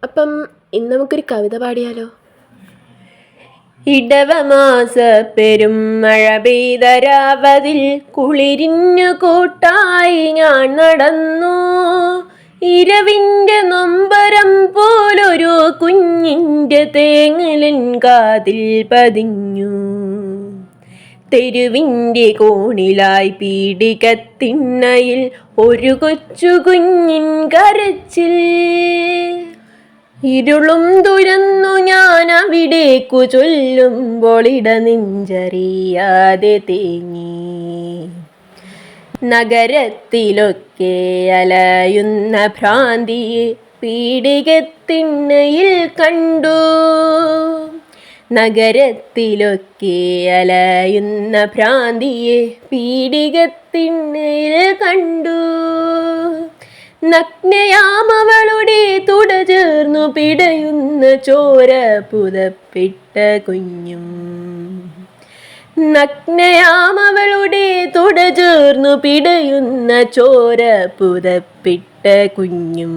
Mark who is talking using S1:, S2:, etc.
S1: അപ്പം ഇന്ന് നമുക്കൊരു കവിത പാടിയാലോ?
S2: ഇടവമാസ പെരും മഴ പെയ്തരാവതിൽ കുളിരിഞ്ഞു കൂട്ടായി ഞാൻ നടന്നു. ഇരവിൻ്റെ നൊമ്പരം പോലൊരു കുഞ്ഞിൻ്റെ തേങ്ങലൻ കാതിൽ പതിഞ്ഞു. തെരുവിൻ്റെ കോണിലായി പീഡികത്തിണ്ണയിൽ ഒരു കൊച്ചു കുഞ്ഞിൻ കരച്ചിൽ. ഇരുളും തുരന്നു ഞാൻ അവിടേക്കു ചൊല്ലുമ്പോൾ ഇടനെഞ്ചറിയാതെ തേങ്ങി. നഗരത്തിലൊക്കെ അലയുന്ന ഭ്രാന്തിയെ പീഡികത്തിണ്ണയിൽ കണ്ടു. നഗരത്തിലൊക്കെ അലയുന്ന ഭ്രാന്തിയെ പീഡികത്തിണ്ണയിൽ കണ്ടു. നഗ്നയാമവളുടെ തുട ചേർന്നു പിടയുന്ന ചോര പുതപ്പിട്ട കുഞ്ഞും. നഗ്നയാമവളുടെ തുട ചേർന്നു പിടയുന്ന ചോര പുതപ്പിട്ട കുഞ്ഞും.